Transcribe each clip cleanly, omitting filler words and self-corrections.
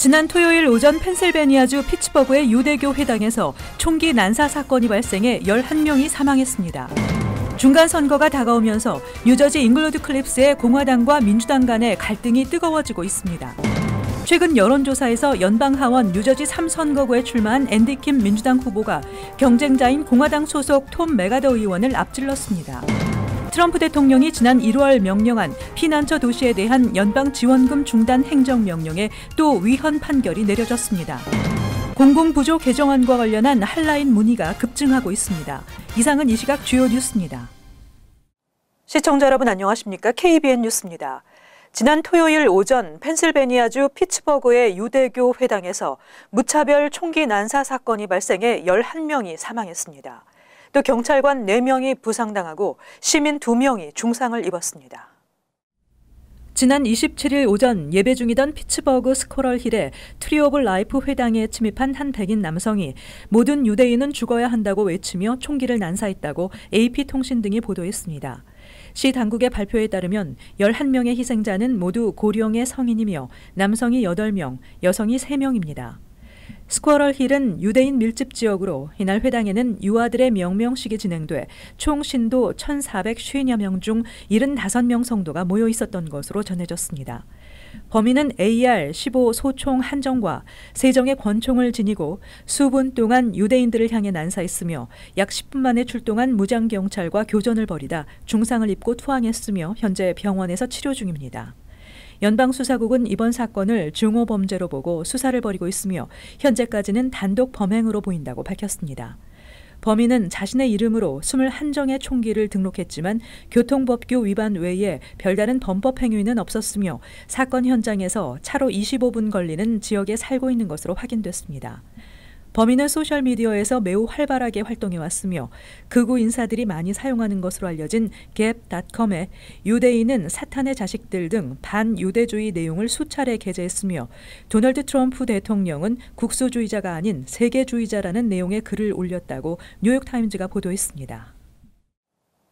지난 토요일 오전 펜실베니아주 피츠버그의 유대교 회당에서 총기 난사 사건이 발생해 11명이 사망했습니다. 중간 선거가 다가오면서 뉴저지 잉글로드 클립스의 공화당과 민주당 간의 갈등이 뜨거워지고 있습니다. 최근 여론조사에서 연방 하원 뉴저지 3선거구에 출마한 앤디 킴 민주당 후보가 경쟁자인 공화당 소속 톰 메가더 의원을 앞질렀습니다. 트럼프 대통령이 지난 1월 명령한 피난처 도시에 대한 연방 지원금 중단 행정명령에 또 위헌 판결이 내려졌습니다. 공공부조 개정안과 관련한 한라인 문의가 급증하고 있습니다. 이상은 이 시각 주요 뉴스입니다. 시청자 여러분 안녕하십니까? KBN 뉴스입니다. 지난 토요일 오전 펜실베니아주 피츠버그의 유대교 회당에서 무차별 총기 난사 사건이 발생해 11명이 사망했습니다. 또 경찰관 4명이 부상당하고 시민 2명이 중상을 입었습니다. 지난 27일 오전 예배 중이던 피츠버그 스코럴 힐의 트리 오브 라이프 회당에 침입한 한 백인 남성이 모든 유대인은 죽어야 한다고 외치며 총기를 난사했다고 AP통신 등이 보도했습니다. 시 당국의 발표에 따르면 11명의 희생자는 모두 고령의 성인이며 남성이 8명, 여성이 3명입니다. 스코럴 힐은 유대인 밀집 지역으로 이날 회당에는 유아들의 명명식이 진행돼 총 신도 1,450여 명 중 75명 성도가 모여 있었던 것으로 전해졌습니다. 범인은 AR-15 소총 한 정과 3정의 권총을 지니고 수분 동안 유대인들을 향해 난사했으며 약 10분 만에 출동한 무장경찰과 교전을 벌이다 중상을 입고 투항했으며 현재 병원에서 치료 중입니다. 연방수사국은 이번 사건을 중호범죄로 보고 수사를 벌이고 있으며 현재까지는 단독 범행으로 보인다고 밝혔습니다. 범인은 자신의 이름으로 21정의 총기를 등록했지만 교통법규 위반 외에 별다른 범법 행위는 없었으며 사건 현장에서 차로 25분 걸리는 지역에 살고 있는 것으로 확인됐습니다. 범인은 소셜미디어에서 매우 활발하게 활동해왔으며 극우 인사들이 많이 사용하는 것으로 알려진 gap.com에 유대인은 사탄의 자식들 등 반유대주의 내용을 수차례 게재했으며 도널드 트럼프 대통령은 국수주의자가 아닌 세계주의자라는 내용의 글을 올렸다고 뉴욕타임즈가 보도했습니다.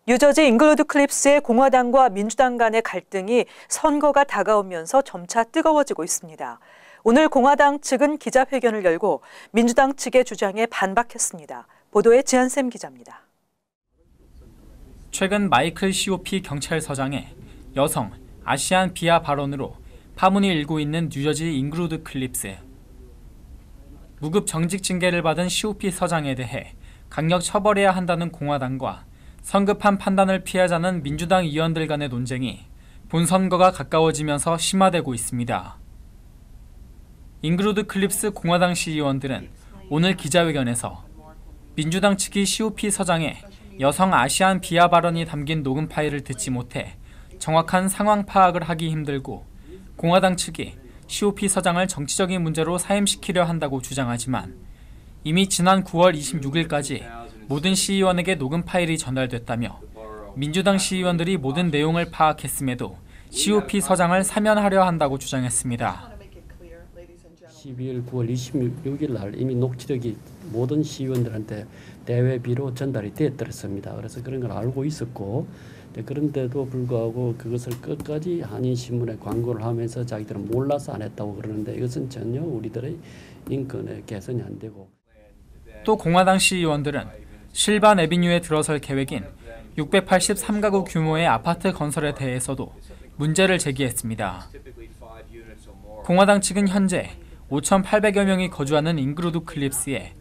뉴저지 잉글로드 클립스의 공화당과 민주당 간의 갈등이 선거가 다가오면서 점차 뜨거워지고 있습니다. 오늘 공화당 측은 기자회견을 열고 민주당 측의 주장에 반박했습니다. 보도에 지한샘 기자입니다. 최근 마이클 COP 경찰서장의 여성, 아시안 비하 발언으로 파문이 일고 있는 뉴저지 잉글로드 클립스. 무급 정직 징계를 받은 COP 서장에 대해 강력 처벌해야 한다는 공화당과 성급한 판단을 피하자는 민주당 의원들 간의 논쟁이 본선거가 가까워지면서 심화되고 있습니다. 잉글로드 클립스 공화당 시의원들은 오늘 기자회견에서 민주당 측이 COP 서장의 여성 아시안 비하 발언이 담긴 녹음 파일을 듣지 못해 정확한 상황 파악을 하기 힘들고 공화당 측이 COP 서장을 정치적인 문제로 사임시키려 한다고 주장하지만 이미 지난 9월 26일까지 모든 시의원에게 녹음 파일이 전달됐다며 민주당 시의원들이 모든 내용을 파악했음에도 COP 서장을 사면하려 한다고 주장했습니다. 12일, 9월 26일 날 이미 녹취록이 모든 시의원들한테 대외비로 전달이 되었습니다. 그래서 그런 걸 알고 있었고 그런데도 불구하고 그것을 끝까지 한인신문에 광고를 하면서 자기들은 몰라서 안 했다고 그러는데 이것은 전혀 우리들의 인권에 개선이 안 되고. 또 공화당 시의원들은 실반 애비뉴에 들어설 계획인 683가구 규모의 아파트 건설에 대해서도 문제를 제기했습니다. 공화당 측은 현재 5,800여 명이 거주하는 잉글로드 클립스에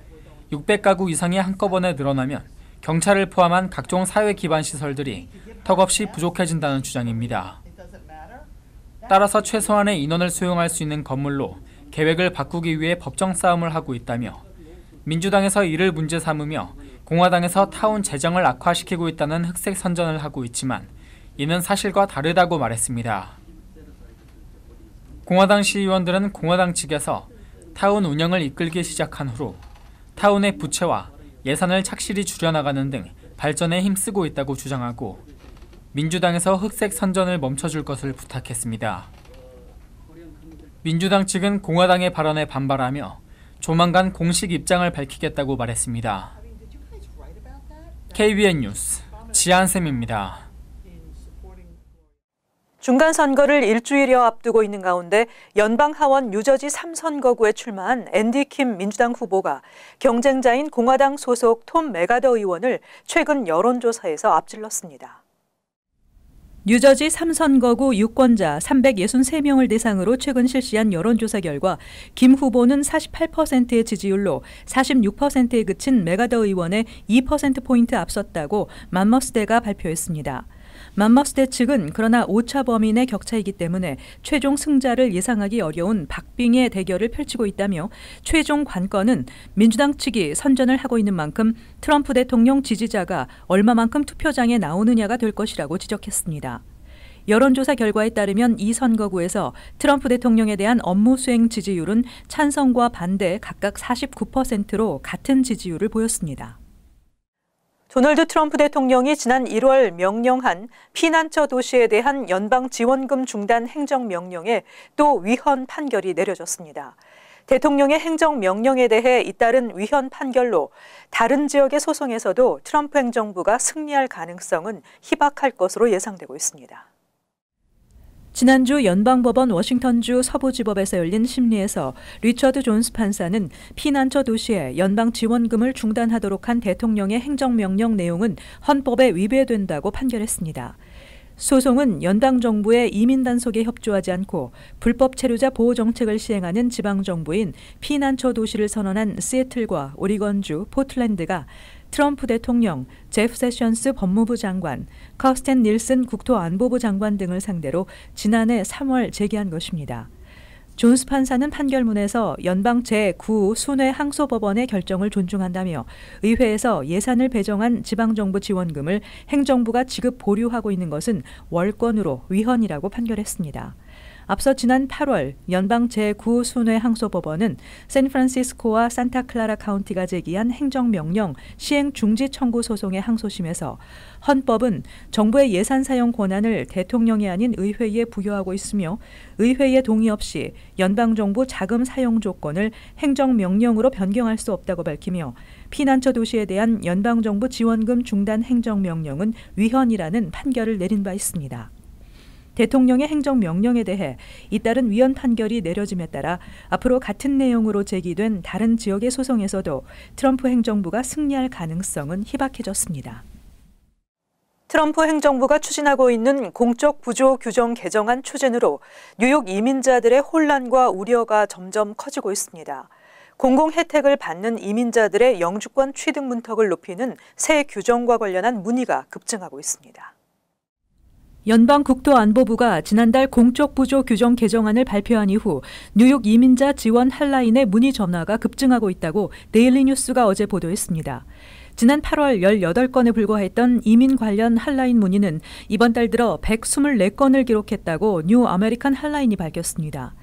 600가구 이상이 한꺼번에 늘어나면 경찰을 포함한 각종 사회 기반 시설들이 턱없이 부족해진다는 주장입니다. 따라서 최소한의 인원을 수용할 수 있는 건물로 계획을 바꾸기 위해 법정 싸움을 하고 있다며 민주당에서 이를 문제 삼으며 공화당에서 타운 재정을 악화시키고 있다는 흑색 선전을 하고 있지만 이는 사실과 다르다고 말했습니다. 공화당 시의원들은 공화당 측에서 타운 운영을 이끌기 시작한 후로 타운의 부채와 예산을 착실히 줄여나가는 등 발전에 힘쓰고 있다고 주장하고 민주당에서 흑색 선전을 멈춰줄 것을 부탁했습니다. 민주당 측은 공화당의 발언에 반발하며 조만간 공식 입장을 밝히겠다고 말했습니다. KBN 뉴스 지한샘입니다. 중간 선거를 일주일여 앞두고 있는 가운데 연방 하원 뉴저지 3선거구에 출마한 앤디 킴 민주당 후보가 경쟁자인 공화당 소속 톰 메가더 의원을 최근 여론조사에서 앞질렀습니다. 뉴저지 3선거구 유권자 363명을 대상으로 최근 실시한 여론조사 결과 김 후보는 48%의 지지율로 46%에 그친 메가더 의원의 2%포인트 앞섰다고 맘머스대가 발표했습니다. 맘머스대 측은 그러나 오차 범위 내 격차이기 때문에 최종 승자를 예상하기 어려운 박빙의 대결을 펼치고 있다며 최종 관건은 민주당 측이 선전을 하고 있는 만큼 트럼프 대통령 지지자가 얼마만큼 투표장에 나오느냐가 될 것이라고 지적했습니다. 여론조사 결과에 따르면 이 선거구에서 트럼프 대통령에 대한 업무 수행 지지율은 찬성과 반대 각각 49%로 같은 지지율을 보였습니다. 도널드 트럼프 대통령이 지난 1월 명령한 피난처 도시에 대한 연방 지원금 중단 행정명령에 또 위헌 판결이 내려졌습니다. 대통령의 행정명령에 대해 잇따른 위헌 판결로 다른 지역의 소송에서도 트럼프 행정부가 승리할 가능성은 희박할 것으로 예상되고 있습니다. 지난주 연방법원 워싱턴주 서부지법에서 열린 심리에서 리처드 존스 판사는 피난처 도시에 연방 지원금을 중단하도록 한 대통령의 행정명령 내용은 헌법에 위배된다고 판결했습니다. 소송은 연방 정부의 이민 단속에 협조하지 않고 불법 체류자 보호 정책을 시행하는 지방 정부인 피난처 도시를 선언한 시애틀과 오리건주 포틀랜드가 트럼프 대통령, 제프 세션스 법무부 장관, 커스텐 닐슨 국토안보부 장관 등을 상대로 지난해 3월 제기한 것입니다. 존스 판사는 판결문에서 연방 제9 순회 항소법원의 결정을 존중한다며 의회에서 예산을 배정한 지방정부 지원금을 행정부가 지급 보류하고 있는 것은 월권으로 위헌이라고 판결했습니다. 앞서 지난 8월 연방 제9 순회 항소법원은 샌프란시스코와 산타클라라 카운티가 제기한 행정명령 시행 중지 청구 소송의 항소심에서 헌법은 정부의 예산 사용 권한을 대통령이 아닌 의회에 부여하고 있으며 의회의 동의 없이 연방정부 자금 사용 조건을 행정명령으로 변경할 수 없다고 밝히며 피난처 도시에 대한 연방정부 지원금 중단 행정명령은 위헌이라는 판결을 내린 바 있습니다. 대통령의 행정명령에 대해 잇따른 위헌 판결이 내려짐에 따라 앞으로 같은 내용으로 제기된 다른 지역의 소송에서도 트럼프 행정부가 승리할 가능성은 희박해졌습니다. 트럼프 행정부가 추진하고 있는 공적 부조 규정 개정안 추진으로 뉴욕 이민자들의 혼란과 우려가 점점 커지고 있습니다. 공공 혜택을 받는 이민자들의 영주권 취득 문턱을 높이는 새 규정과 관련한 문의가 급증하고 있습니다. 연방국토안보부가 지난달 공적 부조 규정 개정안을 발표한 이후 뉴욕 이민자 지원 핫라인의 문의 전화가 급증하고 있다고 데일리 뉴스가 어제 보도했습니다. 지난 8월 18건에 불과했던 이민 관련 핫라인 문의는 이번 달 들어 124건을 기록했다고 뉴 아메리칸 핫라인이 밝혔습니다.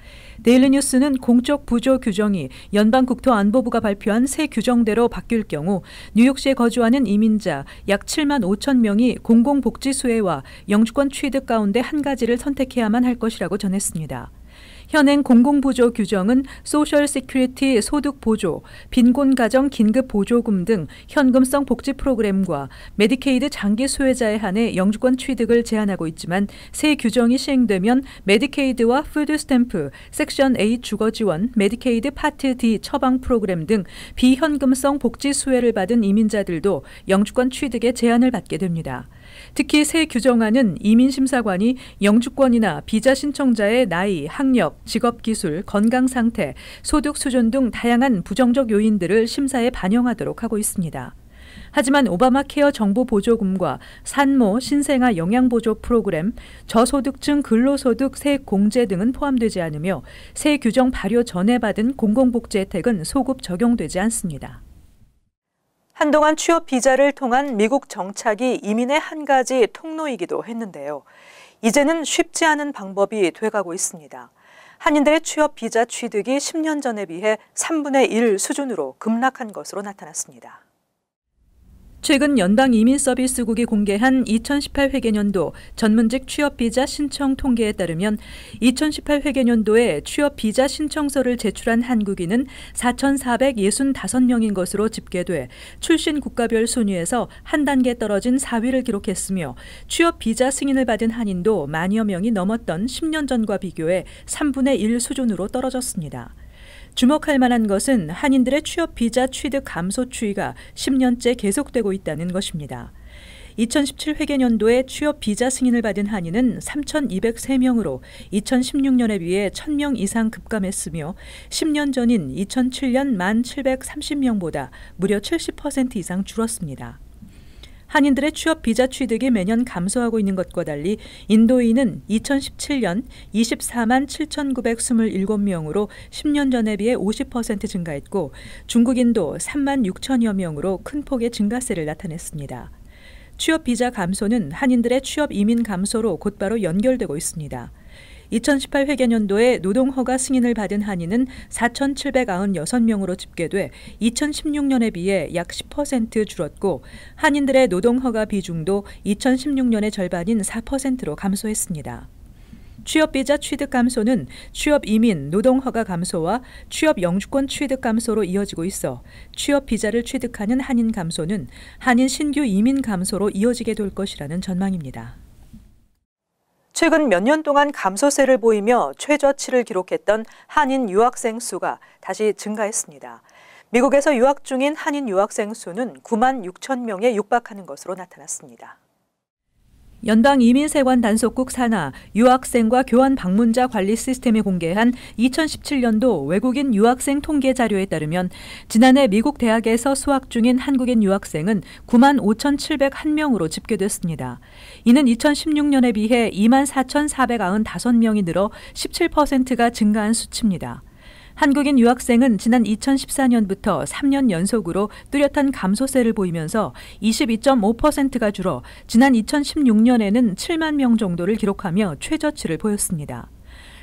데일리 뉴스는 공적 부조 규정이 연방국토안보부가 발표한 새 규정대로 바뀔 경우 뉴욕시에 거주하는 이민자 약 7만 5천 명이 공공복지수혜와 영주권 취득 가운데 한 가지를 선택해야만 할 것이라고 전했습니다. 현행 공공부조 규정은 소셜 시큐리티 소득 보조, 빈곤 가정 긴급 보조금 등 현금성 복지 프로그램과 메디케이드 장기 수혜자에 한해 영주권 취득을 제한하고 있지만 새 규정이 시행되면 메디케이드와 푸드 스탬프, 섹션 A 주거 지원, 메디케이드 파트 D 처방 프로그램 등 비현금성 복지 수혜를 받은 이민자들도 영주권 취득에 제한을 받게 됩니다. 특히 새 규정안은 이민심사관이 영주권이나 비자 신청자의 나이, 학력, 직업기술, 건강상태, 소득 수준 등 다양한 부정적 요인들을 심사에 반영하도록 하고 있습니다. 하지만 오바마 케어 정부 보조금과 산모, 신생아 영양보조 프로그램, 저소득층 근로소득 세액 공제 등은 포함되지 않으며 새 규정 발효 전에 받은 공공복지 혜택은 소급 적용되지 않습니다. 한동안 취업 비자를 통한 미국 정착이 이민의 한 가지 통로이기도 했는데요. 이제는 쉽지 않은 방법이 돼가고 있습니다. 한인들의 취업 비자 취득이 10년 전에 비해 3분의 1 수준으로 급락한 것으로 나타났습니다. 최근 연방이민서비스국이 공개한 2018 회계년도 전문직 취업비자 신청 통계에 따르면 2018 회계년도에 취업비자 신청서를 제출한 한국인은 4,465명인 것으로 집계돼 출신 국가별 순위에서 한 단계 떨어진 4위를 기록했으며 취업비자 승인을 받은 한인도 만여 명이 넘었던 10년 전과 비교해 3분의 1 수준으로 떨어졌습니다. 주목할 만한 것은 한인들의 취업 비자 취득 감소 추이가 10년째 계속되고 있다는 것입니다. 2017 회계년도에 취업 비자 승인을 받은 한인은 3,203명으로 2016년에 비해 1,000명 이상 급감했으며 10년 전인 2007년 1,730명보다 무려 70% 이상 줄었습니다. 한인들의 취업 비자 취득이 매년 감소하고 있는 것과 달리 인도인은 2017년 24만 7,927명으로 10년 전에 비해 50% 증가했고 중국인도 3만 6천여 명으로 큰 폭의 증가세를 나타냈습니다. 취업 비자 감소는 한인들의 취업 이민 감소로 곧바로 연결되고 있습니다. 2018 회계년도에 노동허가 승인을 받은 한인은 4,796명으로 집계돼 2016년에 비해 약 10% 줄었고 한인들의 노동허가 비중도 2016년의 절반인 4%로 감소했습니다. 취업비자 취득 감소는 취업 이민, 노동허가 감소와 취업 영주권 취득 감소로 이어지고 있어 취업비자를 취득하는 한인 감소는 한인 신규 이민 감소로 이어지게 될 것이라는 전망입니다. 최근 몇 년 동안 감소세를 보이며 최저치를 기록했던 한인 유학생 수가 다시 증가했습니다. 미국에서 유학 중인 한인 유학생 수는 9만 6천 명에 육박하는 것으로 나타났습니다. 연방이민세관 단속국 산하 유학생과 교환 방문자 관리 시스템이 공개한 2017년도 외국인 유학생 통계 자료에 따르면 지난해 미국 대학에서 수학 중인 한국인 유학생은 9만 5,701명으로 집계됐습니다. 이는 2016년에 비해 2만 4,495명이 늘어 17%가 증가한 수치입니다. 한국인 유학생은 지난 2014년부터 3년 연속으로 뚜렷한 감소세를 보이면서 22.5%가 줄어 지난 2016년에는 7만 명 정도를 기록하며 최저치를 보였습니다.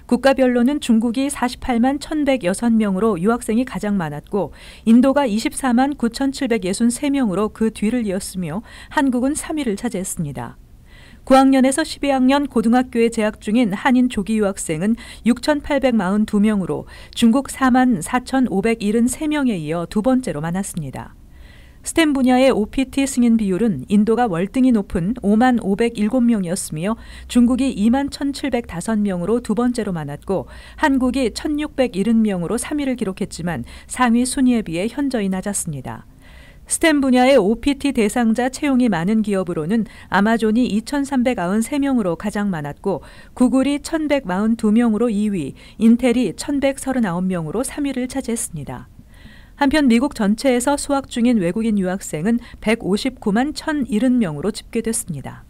국가별로는 중국이 48만 1,106명으로 유학생이 가장 많았고 인도가 24만 9,763명으로 그 뒤를 이었으며 한국은 3위를 차지했습니다. 9학년에서 12학년 고등학교에 재학 중인 한인 조기 유학생은 6,842명으로 중국 4만 4,573명에 이어 두 번째로 많았습니다. 스템 분야의 OPT 승인 비율은 인도가 월등히 높은 5만 507명이었으며 중국이 2만 1,705명으로 두 번째로 많았고 한국이 1,670명으로 3위를 기록했지만 상위 순위에 비해 현저히 낮았습니다. 스템 분야의 OPT 대상자 채용이 많은 기업으로는 아마존이 2,393명으로 가장 많았고 구글이 1,142명으로 2위, 인텔이 1,139명으로 3위를 차지했습니다. 한편 미국 전체에서 수학 중인 외국인 유학생은 159만 1,070명으로 집계됐습니다.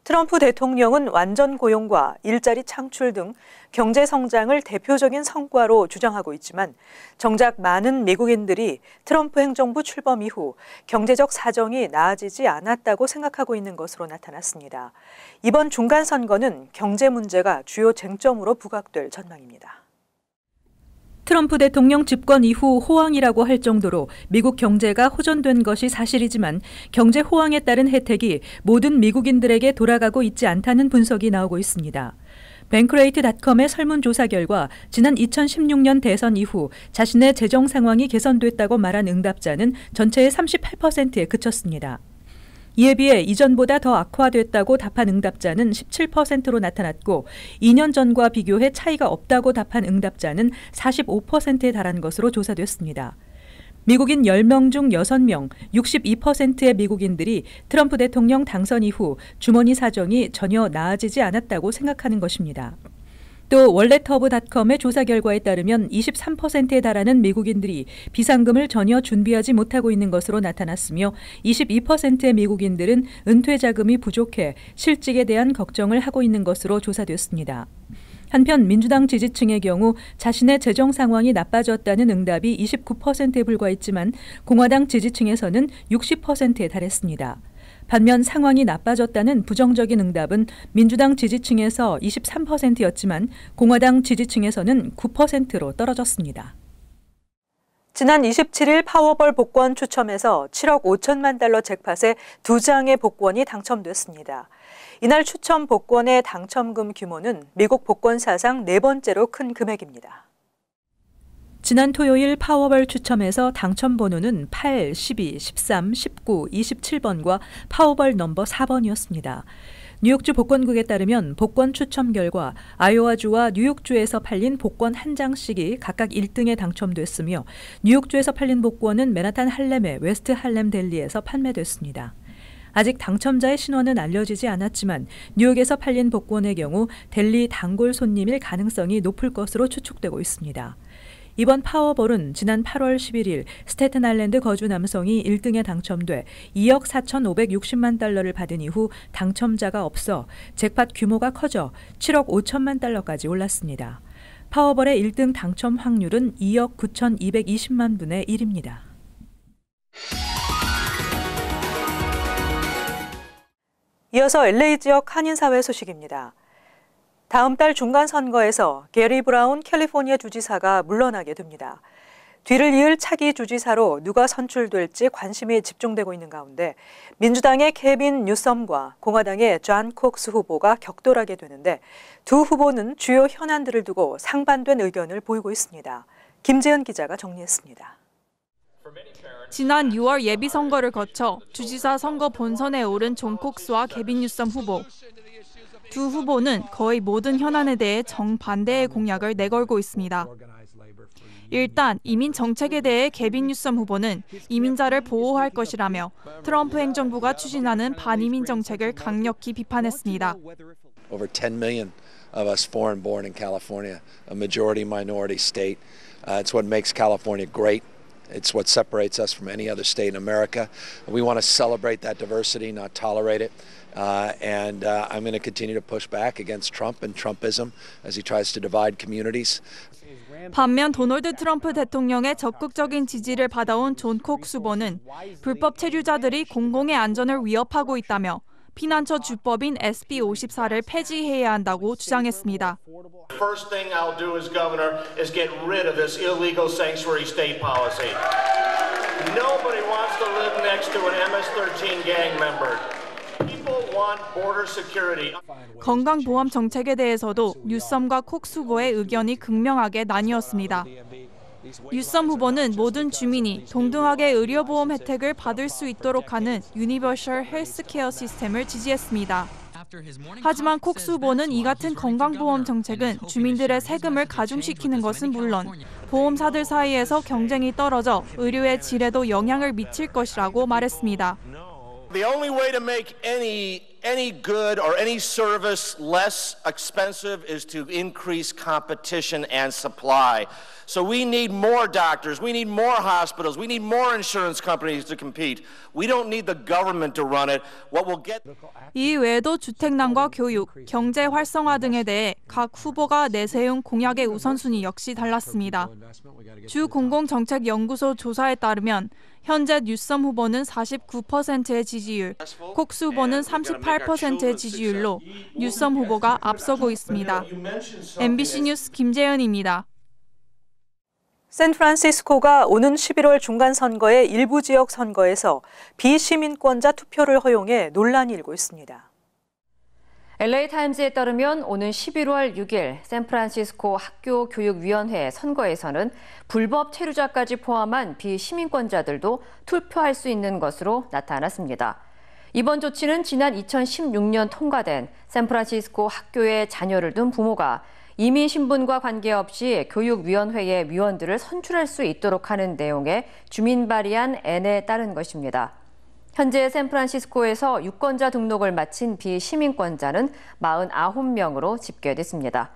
트럼프 대통령은 완전 고용과 일자리 창출 등 경제 성장을 대표적인 성과로 주장하고 있지만 정작 많은 미국인들이 트럼프 행정부 출범 이후 경제적 사정이 나아지지 않았다고 생각하고 있는 것으로 나타났습니다. 이번 중간 선거는 경제 문제가 주요 쟁점으로 부각될 전망입니다. 트럼프 대통령 집권 이후 호황이라고 할 정도로 미국 경제가 호전된 것이 사실이지만 경제 호황에 따른 혜택이 모든 미국인들에게 돌아가고 있지 않다는 분석이 나오고 있습니다. 뱅크레이트닷컴의 설문조사 결과 지난 2016년 대선 이후 자신의 재정 상황이 개선됐다고 말한 응답자는 전체의 38%에 그쳤습니다. 이에 비해 이전보다 더 악화됐다고 답한 응답자는 17%로 나타났고 2년 전과 비교해 차이가 없다고 답한 응답자는 45%에 달한 것으로 조사됐습니다. 미국인 10명 중 6명, 62%의 미국인들이 트럼프 대통령 당선 이후 주머니 사정이 전혀 나아지지 않았다고 생각하는 것입니다. 또 월렛허브닷컴의 조사 결과에 따르면 23%에 달하는 미국인들이 비상금을 전혀 준비하지 못하고 있는 것으로 나타났으며 22%의 미국인들은 은퇴 자금이 부족해 실직에 대한 걱정을 하고 있는 것으로 조사됐습니다. 한편 민주당 지지층의 경우 자신의 재정 상황이 나빠졌다는 응답이 29%에 불과했지만 공화당 지지층에서는 60%에 달했습니다. 반면 상황이 나빠졌다는 부정적인 응답은 민주당 지지층에서 23%였지만 공화당 지지층에서는 9%로 떨어졌습니다. 지난 27일 파워벌 복권 추첨에서 7억 5천만 달러 잭팟에 2장의 복권이 당첨됐습니다. 이날 추첨 복권의 당첨금 규모는 미국 복권 사상 4번째로 큰 금액입니다. 지난 토요일 파워벌 추첨에서 당첨 번호는 8, 12, 13, 19, 27번과 파워벌 넘버 4번이었습니다. 뉴욕주 복권국에 따르면 복권 추첨 결과 아이오와주와 뉴욕주에서 팔린 복권 한 장씩이 각각 1등에 당첨됐으며 뉴욕주에서 팔린 복권은 맨하탄 할렘의 웨스트 할렘 델리에서 판매됐습니다. 아직 당첨자의 신원은 알려지지 않았지만 뉴욕에서 팔린 복권의 경우 델리 단골 손님일 가능성이 높을 것으로 추측되고 있습니다. 이번 파워볼은 지난 8월 11일 스태튼 아일랜드 거주 남성이 1등에 당첨돼 2억 4,560만 달러를 받은 이후 당첨자가 없어 잭팟 규모가 커져 7억 5천만 달러까지 올랐습니다. 파워볼의 1등 당첨 확률은 2억 9,220만 분의 1입니다. 이어서 LA 지역 한인사회 소식입니다. 다음 달 중간선거에서 게리 브라운 캘리포니아 주지사가 물러나게 됩니다. 뒤를 이을 차기 주지사로 누가 선출될지 관심이 집중되고 있는 가운데 민주당의 케빈 뉴섬과 공화당의 존 콕스 후보가 격돌하게 되는데 두 후보는 주요 현안들을 두고 상반된 의견을 보이고 있습니다. 김재은 기자가 정리했습니다. 지난 6월 예비선거를 거쳐 주지사 선거 본선에 오른 존 콕스와 케빈 뉴섬 후보. 두 후보는 거의 모든 현안에 대해 정반대의 공약을 내걸고 있습니다. 일단 이민 정책에 대해 케빈 뉴섬 후보는 이민자를 보호할 것이라며 트럼프 행정부가 추진하는 반이민 정책을 강력히 비판했습니다. Over 10 million of us foreign born in California, a majority minority state. It's what makes California great. It's what separates us from any other state in America. We want to celebrate that diversity, not tolerate it. And I'm going to continue to push back against Trump and Trumpism as he tries to divide communities. 반면 도널드 트럼프 대통령의 적극적인 지지를 받아온 존 콕스 후보는 불법 체류자들이 공공의 안전을 위협하고 있다며 피난처 주법인 SB 54를 폐지해야 한다고 주장했습니다. First thing I'll do as governor is get rid of this illegal sanctuary state policy. Nobody wants to live next to an MS-13 gang member. People want border security. 건강보험 정책에 대해서도 뉴섬과 콕스 후보의 의견이 극명하게 나뉘었습니다. 뉴섬 후보는 모든 주민이 동등하게 의료보험 혜택을 받을 수 있도록 하는 유니버셜 헬스케어 시스템을 지지했습니다. 하지만 콕스 후보는 이 같은 건강보험 정책은 주민들의 세금을 가중시키는 것은 물론 보험사들 사이에서 경쟁이 떨어져 의료의 질에도 영향을 미칠 것이라고 말했습니다. The only way to make any good or any service less expensive is to increase competition and supply. So we need more doctors, we need more hospitals, we need more insurance companies to compete. We don't need the government to run it. What we'll get. 이 외에도 주택난과 교육, 경제 활성화 등에 대해 각 후보가 내세운 공약의 우선순위 역시 달랐습니다. 주 공공정책연구소 조사에 따르면 현재 뉴섬 후보는 49%의 지지율, 콕스 후보는 38%의 지지율로 뉴섬 후보가 앞서고 있습니다. MBC 뉴스 김재은입니다. 샌프란시스코가 오는 11월 중간선거의 일부 지역 선거에서 비시민권자 투표를 허용해 논란이 일고 있습니다. LA타임즈에 따르면 오는 11월 6일 샌프란시스코 학교교육위원회 선거에서는 불법 체류자까지 포함한 비시민권자들도 투표할 수 있는 것으로 나타났습니다. 이번 조치는 지난 2016년 통과된 샌프란시스코 학교에 자녀를 둔 부모가 이민 신분과 관계없이 교육위원회의 위원들을 선출할 수 있도록 하는 내용의 주민 발의안 N에 따른 것입니다. 현재 샌프란시스코에서 유권자 등록을 마친 비시민권자는 49명으로 집계됐습니다.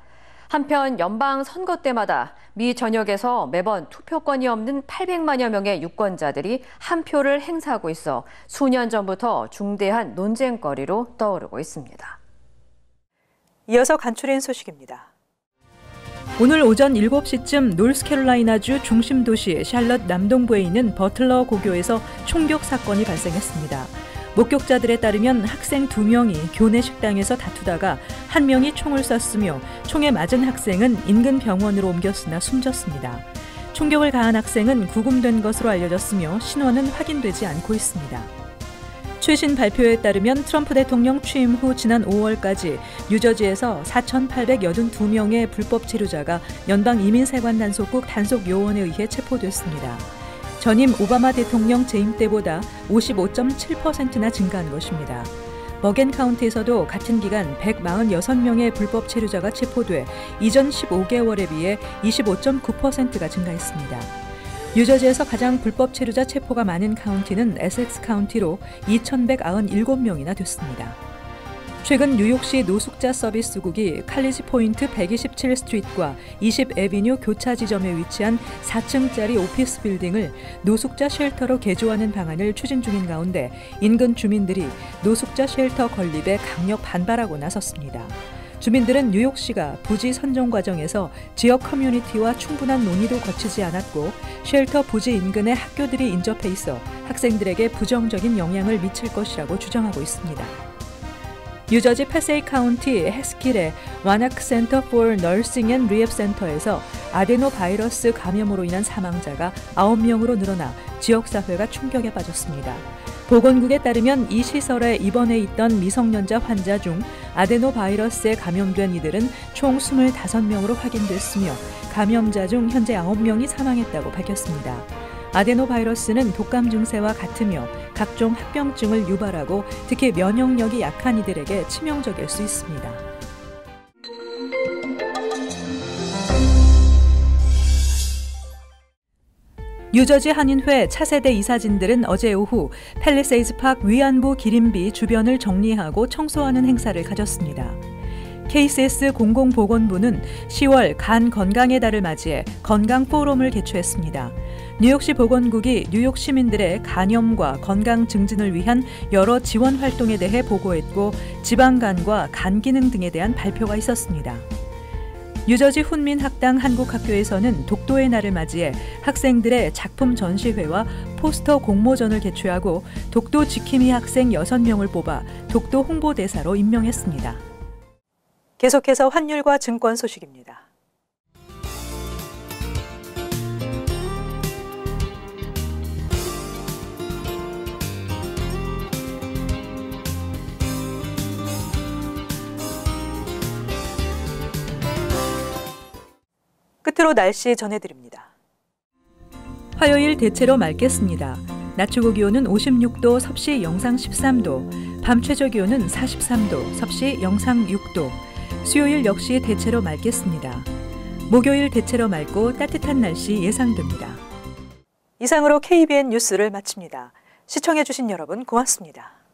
한편 연방 선거 때마다 미 전역에서 매번 투표권이 없는 800만여 명의 유권자들이 한 표를 행사하고 있어 수년 전부터 중대한 논쟁거리로 떠오르고 있습니다. 이어서 간추린 소식입니다. 오늘 오전 7시쯤 노스캐롤라이나주 중심 도시 샬럿 남동부에 있는 버틀러 고교에서 총격 사건이 발생했습니다. 목격자들에 따르면 학생 2명이 교내 식당에서 다투다가 한 명이 총을 쐈으며 총에 맞은 학생은 인근 병원으로 옮겼으나 숨졌습니다. 총격을 가한 학생은 구금된 것으로 알려졌으며 신원은 확인되지 않고 있습니다. 최신 발표에 따르면 트럼프 대통령 취임 후 지난 5월까지 뉴저지에서 4,882명의 불법 체류자가 연방 이민세관 단속국 단속 요원에 의해 체포됐습니다. 전임 오바마 대통령 재임 때보다 55.7%나 증가한 것입니다. 버겐 카운티에서도 같은 기간 146명의 불법 체류자가 체포돼 이전 15개월에 비해 25.9%가 증가했습니다. 뉴저지에서 가장 불법 체류자 체포가 많은 카운티는 에섹스 카운티로 2,197명이나 됐습니다. 최근 뉴욕시 노숙자 서비스국이 칼리지 포인트 127 스트리트과 20 애비뉴 교차 지점에 위치한 4층짜리 오피스 빌딩을 노숙자 쉘터로 개조하는 방안을 추진 중인 가운데 인근 주민들이 노숙자 쉘터 건립에 강력 반발하고 나섰습니다. 주민들은 뉴욕시가 부지 선정 과정에서 지역 커뮤니티와 충분한 논의도 거치지 않았고 쉘터 부지 인근의 학교들이 인접해 있어 학생들에게 부정적인 영향을 미칠 것이라고 주장하고 있습니다. 뉴저지 패세이 카운티 해스킬의 와나크 센터 for Nursing and Rehab 센터에서 아데노 바이러스 감염으로 인한 사망자가 9명으로 늘어나 지역사회가 충격에 빠졌습니다. 보건국에 따르면 이 시설에 입원해 있던 미성년자 환자 중 아데노 바이러스에 감염된 이들은 총 25명으로 확인됐으며 감염자 중 현재 9명이 사망했다고 밝혔습니다. 아데노 바이러스는 독감 증세와 같으며 각종 합병증을 유발하고 특히 면역력이 약한 이들에게 치명적일 수 있습니다. 뉴저지 한인회 차세대 이사진들은 어제 오후 팰리세이즈 파크 위안부 기림비 주변을 정리하고 청소하는 행사를 가졌습니다. KCS 공공보건부는 10월 간 건강의 달을 맞이해 건강 포럼을 개최했습니다. 뉴욕시 보건국이 뉴욕 시민들의 간염과 건강 증진을 위한 여러 지원 활동에 대해 보고했고 지방간과 간 기능 등에 대한 발표가 있었습니다. 뉴저지 훈민학당 한국학교에서는 독도의 날을 맞이해 학생들의 작품 전시회와 포스터 공모전을 개최하고 독도 지킴이 학생 6명을 뽑아 독도 홍보대사로 임명했습니다. 계속해서 환율과 증권 소식입니다. 끝으로 날씨 전해드립니다. 화요일 대체로 맑겠습니다. 낮 최고 기온은 56도, 섭씨 영상 13도, 밤 최저 기온은 43도, 섭씨 영상 6도. 수요일 역시 대체로 맑겠습니다. 목요일 대체로 맑고 따뜻한 날씨 예상됩니다. 이상으로 KBN 뉴스를 마칩니다. 시청해주신 여러분 고맙습니다.